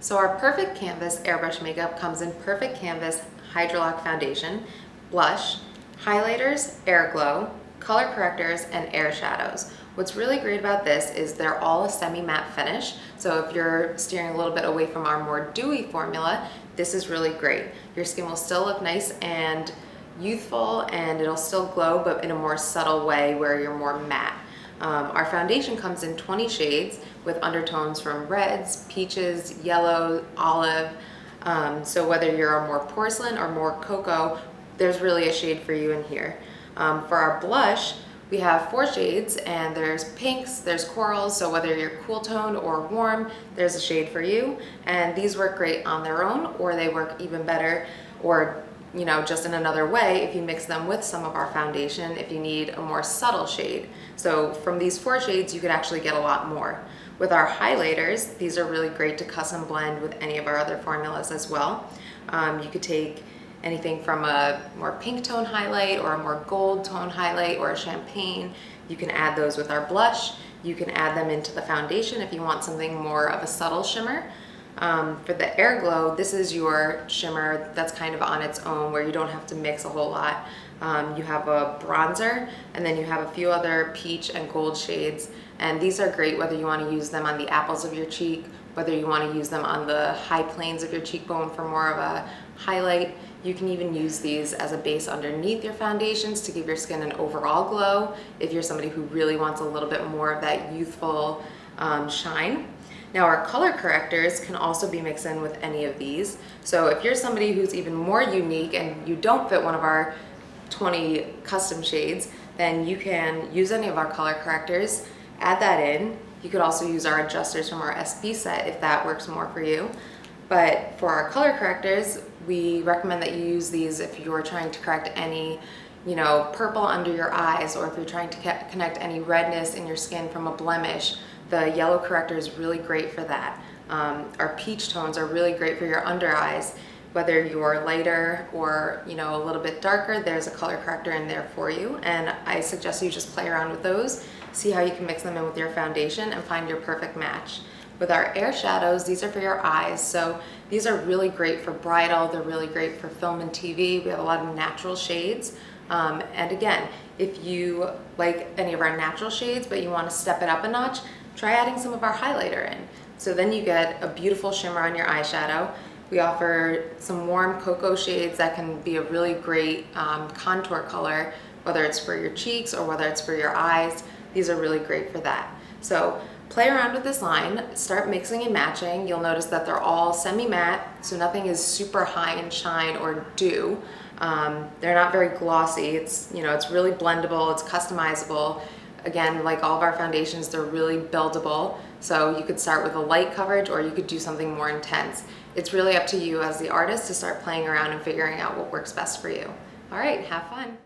So our Perfect Canvas Airbrush makeup comes in Perfect Canvas Hydrolock Foundation, Blush, Highlighters, Airglow, Color Correctors, and Air Shadows. What's really great about this is they're all a semi-matte finish, so if you're steering a little bit away from our more dewy formula, this is really great. Your skin will still look nice and youthful, and it'll still glow, but in a more subtle way where you're more matte. Our foundation comes in 20 shades with undertones from reds, peaches, yellow, olive. So whether you're a more porcelain or more cocoa, there's really a shade for you in here. For our blush, we have 4 shades, and there's pinks, there's corals, so whether you're cool toned or warm, there's a shade for you. And these work great on their own, or they work even better, or just in another way if you mix them with some of our foundation if you need a more subtle shade. So from these 4 shades, you could actually get a lot more. With our highlighters, these are really great to custom blend with any of our other formulas as well. You could take anything from a more pink tone highlight or a more gold tone highlight or a champagne. You can add those with our blush. You can add them into the foundation if you want something more of a subtle shimmer. For the Airglow, this is your shimmer that's kind of on its own where you don't have to mix a whole lot. You have a bronzer, and then you have a few other peach and gold shades, and these are great whether you want to use them on the apples of your cheek, whether you want to use them on the high planes of your cheekbone for more of a highlight. You can even use these as a base underneath your foundations to give your skin an overall glow if you're somebody who really wants a little bit more of that youthful shine. Now our color correctors can also be mixed in with any of these. So if you're somebody who's even more unique and you don't fit one of our 20 custom shades, then you can use any of our color correctors, add that in. You could also use our adjusters from our SB set if that works more for you. But for our color correctors, we recommend that you use these if you're trying to correct any purple under your eyes, or if you're trying to connect any redness in your skin from a blemish. The yellow corrector is really great for that. Our peach tones are really great for your under eyes. Whether you're lighter or a little bit darker, there's a color corrector in there for you, and I suggest you just play around with those, see how you can mix them in with your foundation and find your perfect match. With our air shadows, these are for your eyes, so these are really great for bridal, they're really great for film and TV. We have a lot of natural shades, and again, if you like any of our natural shades but you want to step it up a notch, try adding some of our highlighter in. So then you get a beautiful shimmer on your eyeshadow. We offer some warm cocoa shades that can be a really great contour color, whether it's for your cheeks or whether it's for your eyes. These are really great for that. So play around with this line, start mixing and matching. You'll notice that they're all semi-matte, so nothing is super high in shine or dew. They're not very glossy. It's really blendable, it's customizable. Again, like all of our foundations, they're really buildable. So you could start with a light coverage, or you could do something more intense. It's really up to you as the artist to start playing around and figuring out what works best for you. All right, have fun.